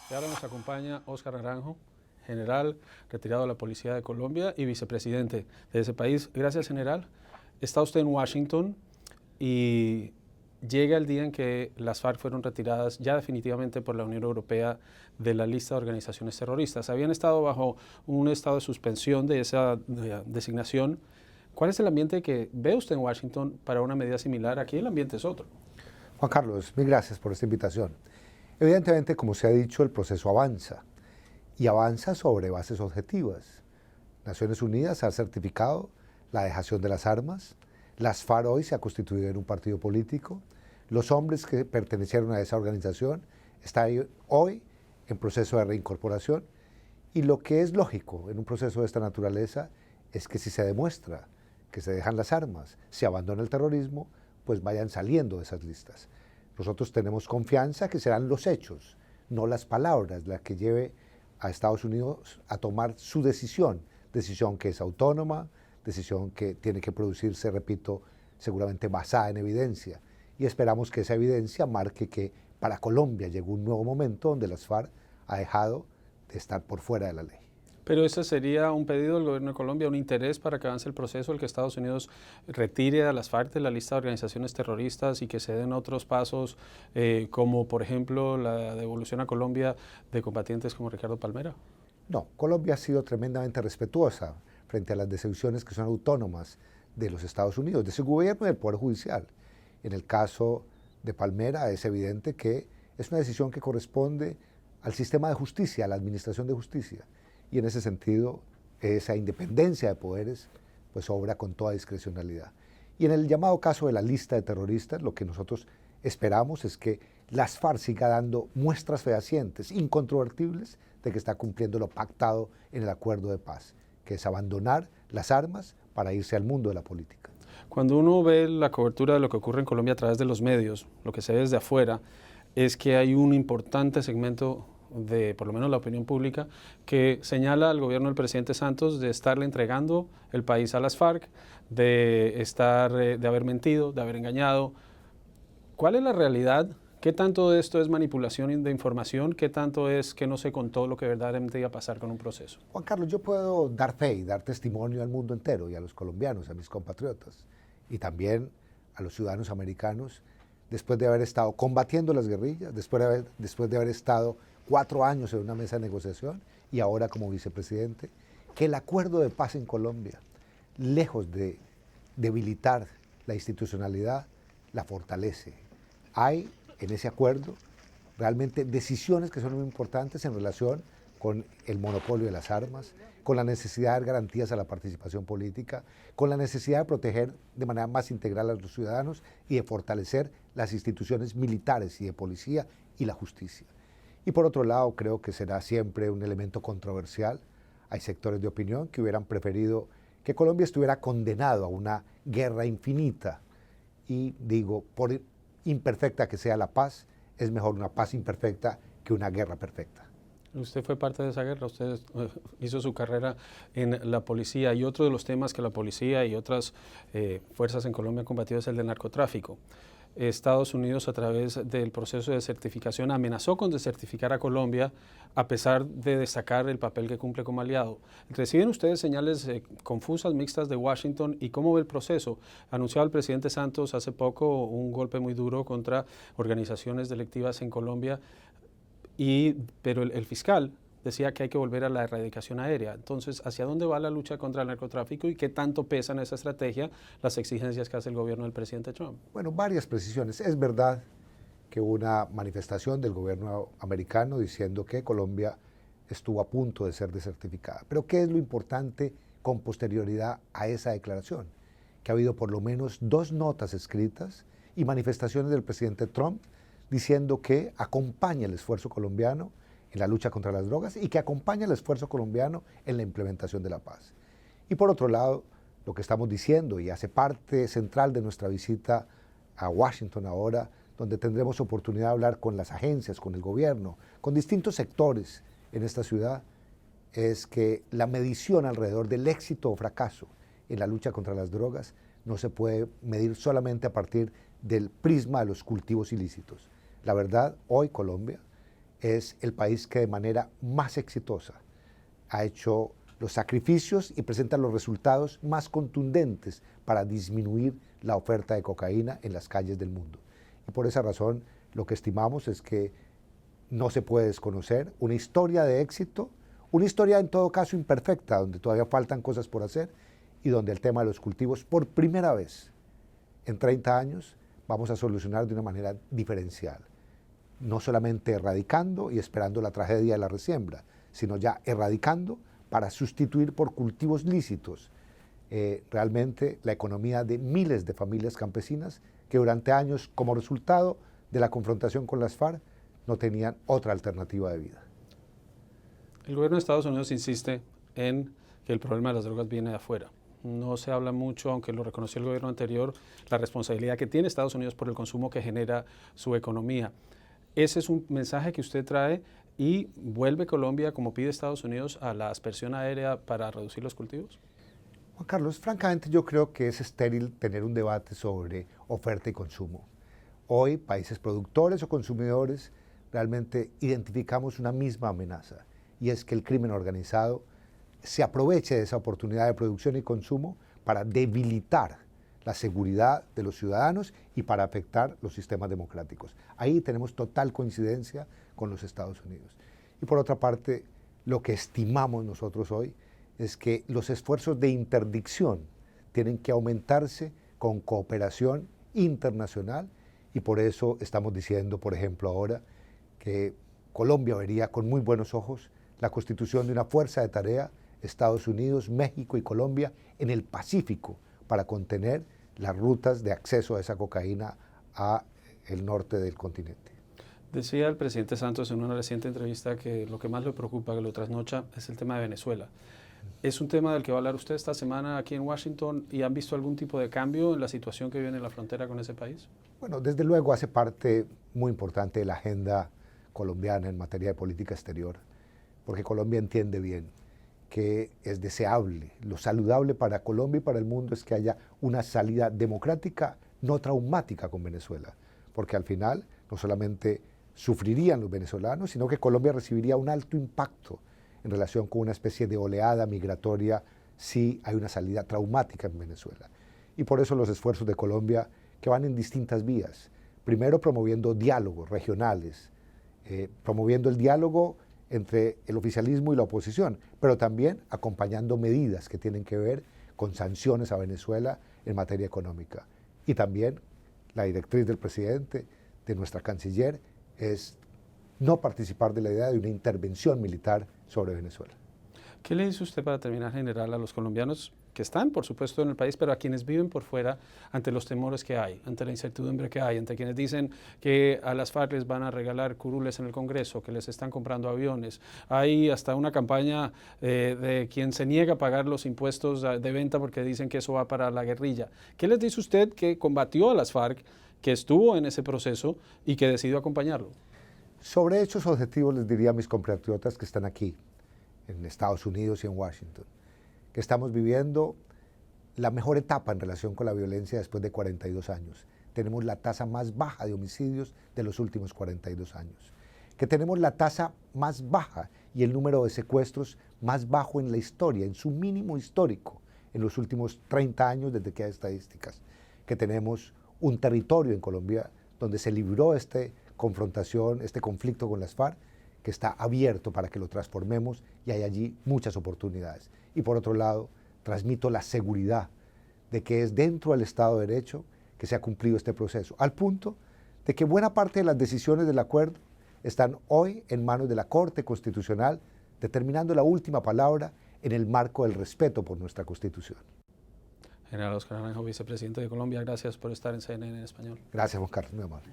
Y ahora nos acompaña Óscar Naranjo, general retirado de la Policía de Colombia y vicepresidente de ese país. Gracias, general. Está usted en Washington y llega el día en que las FARC fueron retiradas ya definitivamente por la Unión Europea de la lista de organizaciones terroristas. Habían estado bajo un estado de suspensión de esa designación. ¿Cuál es el ambiente que ve usted en Washington para una medida similar? Aquí el ambiente es otro. Juan Carlos, mil gracias por esta invitación. Evidentemente, como se ha dicho, el proceso avanza y avanza sobre bases objetivas. Naciones Unidas ha certificado la dejación de las armas, las FARC hoy se ha constituido en un partido político, los hombres que pertenecieron a esa organización están hoy en proceso de reincorporación y lo que es lógico en un proceso de esta naturaleza es que si se demuestra que se dejan las armas, se abandona el terrorismo, pues vayan saliendo de esas listas. Nosotros tenemos confianza que serán los hechos, no las palabras, las que lleve a Estados Unidos a tomar su decisión que es autónoma, decisión que tiene que producirse, repito, seguramente basada en evidencia. Y esperamos que esa evidencia marque que para Colombia llegó un nuevo momento donde las FARC ha dejado de estar por fuera de la ley. Pero ese sería un pedido del gobierno de Colombia, un interés para que avance el proceso, el que Estados Unidos retire a las FARC de la lista de organizaciones terroristas y que se den otros pasos, como por ejemplo la devolución a Colombia de combatientes como Ricardo Palmera. No, Colombia ha sido tremendamente respetuosa frente a las decisiones que son autónomas de los Estados Unidos, de su gobierno y del Poder Judicial. En el caso de Palmera es evidente que es una decisión que corresponde al sistema de justicia, a la administración de justicia. Y en ese sentido, esa independencia de poderes pues obra con toda discrecionalidad. Y en el llamado caso de la lista de terroristas, lo que nosotros esperamos es que las FARC siga dando muestras fehacientes, incontrovertibles, de que está cumpliendo lo pactado en el acuerdo de paz, que es abandonar las armas para irse al mundo de la política. Cuando uno ve la cobertura de lo que ocurre en Colombia a través de los medios, lo que se ve desde afuera es que hay un importante segmento de, por lo menos la opinión pública, que señala al gobierno del presidente Santos de estarle entregando el país a las FARC, de haber mentido, de haber engañado. ¿Cuál es la realidad? ¿Qué tanto de esto es manipulación de información? ¿Qué tanto es que no se contó lo que verdaderamente iba a pasar con un proceso? Juan Carlos, yo puedo dar fe y dar testimonio al mundo entero y a los colombianos, a mis compatriotas y también a los ciudadanos americanos, después de haber estado combatiendo las guerrillas, después de haber estado 4 años en una mesa de negociación y ahora como vicepresidente, que el acuerdo de paz en Colombia, lejos de debilitar la institucionalidad, la fortalece. Hay en ese acuerdo realmente decisiones que son muy importantes en relación con el monopolio de las armas, con la necesidad de dar garantías a la participación política, con la necesidad de proteger de manera más integral a los ciudadanos y de fortalecer las instituciones militares y de policía y la justicia. Y por otro lado, creo que será siempre un elemento controversial. Hay sectores de opinión que hubieran preferido que Colombia estuviera condenado a una guerra infinita. Y digo, por imperfecta que sea la paz, es mejor una paz imperfecta que una guerra perfecta. Usted fue parte de esa guerra, usted hizo su carrera en la policía y otro de los temas que la policía y otras fuerzas en Colombia han combatido es el del narcotráfico. Estados Unidos, a través del proceso de certificación, amenazó con desertificar a Colombia a pesar de destacar el papel que cumple como aliado. ¿Reciben ustedes señales confusas, mixtas de Washington y cómo ve el proceso? Anunciaba el presidente Santos hace poco un golpe muy duro contra organizaciones delictivas en Colombia, pero el fiscal decía que hay que volver a la erradicación aérea. Entonces, ¿hacia dónde va la lucha contra el narcotráfico y qué tanto pesan en esa estrategia las exigencias que hace el gobierno del presidente Trump? Bueno, varias precisiones. Es verdad que hubo una manifestación del gobierno americano diciendo que Colombia estuvo a punto de ser desertificada. Pero ¿qué es lo importante con posterioridad a esa declaración? Que ha habido por lo menos 2 notas escritas y manifestaciones del presidente Trump diciendo que acompaña el esfuerzo colombiano en la lucha contra las drogas y que acompaña el esfuerzo colombiano en la implementación de la paz. Y por otro lado, lo que estamos diciendo y hace parte central de nuestra visita a Washington ahora, donde tendremos oportunidad de hablar con las agencias, con el gobierno, con distintos sectores en esta ciudad, es que la medición alrededor del éxito o fracaso en la lucha contra las drogas no se puede medir solamente a partir del prisma de los cultivos ilícitos. La verdad, hoy Colombia es el país que de manera más exitosa ha hecho los sacrificios y presenta los resultados más contundentes para disminuir la oferta de cocaína en las calles del mundo. Y por esa razón lo que estimamos es que no se puede desconocer una historia de éxito, una historia en todo caso imperfecta, donde todavía faltan cosas por hacer y donde el tema de los cultivos por primera vez en 30 años vamos a solucionar de una manera diferencial. No solamente erradicando y esperando la tragedia de la resiembra, sino ya erradicando para sustituir por cultivos lícitos realmente la economía de miles de familias campesinas que durante años, como resultado de la confrontación con las FARC, no tenían otra alternativa de vida. El gobierno de Estados Unidos insiste en que el problema de las drogas viene de afuera. No se habla mucho, aunque lo reconoció el gobierno anterior, la responsabilidad que tiene Estados Unidos por el consumo que genera su economía. Ese es un mensaje que usted trae y vuelve Colombia, como pide Estados Unidos, a la aspersión aérea para reducir los cultivos. Juan Carlos, francamente yo creo que es estéril tener un debate sobre oferta y consumo. Hoy, países productores o consumidores realmente identificamos una misma amenaza, y es que el crimen organizado se aproveche de esa oportunidad de producción y consumo para debilitar la seguridad de los ciudadanos y para afectar los sistemas democráticos. Ahí tenemos total coincidencia con los Estados Unidos. Y por otra parte, lo que estimamos nosotros hoy es que los esfuerzos de interdicción tienen que aumentarse con cooperación internacional, y por eso estamos diciendo, por ejemplo, ahora que Colombia vería con muy buenos ojos la constitución de una fuerza de tarea Estados Unidos, México y Colombia en el Pacífico para contener las rutas de acceso a esa cocaína a el norte del continente. Decía el presidente Santos en una reciente entrevista que lo que más le preocupa, que lo trasnocha, es el tema de Venezuela. ¿Es un tema del que va a hablar usted esta semana aquí en Washington y han visto algún tipo de cambio en la situación que vive en la frontera con ese país? Bueno, desde luego hace parte muy importante de la agenda colombiana en materia de política exterior, porque Colombia entiende bien que es deseable, lo saludable para Colombia y para el mundo es que haya una salida democrática, no traumática con Venezuela, porque al final no solamente sufrirían los venezolanos, sino que Colombia recibiría un alto impacto en relación con una especie de oleada migratoria si hay una salida traumática en Venezuela. Y por eso los esfuerzos de Colombia que van en distintas vías. Primero promoviendo diálogos regionales, promoviendo el diálogo entre el oficialismo y la oposición, pero también acompañando medidas que tienen que ver con sanciones a Venezuela en materia económica. Y también la directriz del presidente, de nuestra canciller, es no participar de la idea de una intervención militar sobre Venezuela. ¿Qué le dice usted para terminar, general, a los colombianos que están, por supuesto, en el país, pero a quienes viven por fuera ante los temores que hay, ante la incertidumbre que hay, ante quienes dicen que a las FARC les van a regalar curules en el Congreso, que les están comprando aviones? Hay hasta una campaña de quien se niega a pagar los impuestos de venta porque dicen que eso va para la guerrilla. ¿Qué les dice usted que combatió a las FARC, que estuvo en ese proceso y que decidió acompañarlo? Sobre hechos objetivos les diría a mis compatriotas que están aquí, en Estados Unidos y en Washington, que estamos viviendo la mejor etapa en relación con la violencia después de 42 años. Tenemos la tasa más baja de homicidios de los últimos 42 años. Que tenemos la tasa más baja y el número de secuestros más bajo en la historia, en su mínimo histórico, en los últimos 30 años desde que hay estadísticas. Que tenemos un territorio en Colombia donde se libró esta confrontación, este conflicto con las FARC, que está abierto para que lo transformemos y hay allí muchas oportunidades. Y por otro lado, transmito la seguridad de que es dentro del Estado de Derecho que se ha cumplido este proceso, al punto de que buena parte de las decisiones del acuerdo están hoy en manos de la Corte Constitucional, determinando la última palabra en el marco del respeto por nuestra Constitución. General Óscar Naranjo, vicepresidente de Colombia, gracias por estar en CNN en español. Gracias, Juan Carlos, muy amable.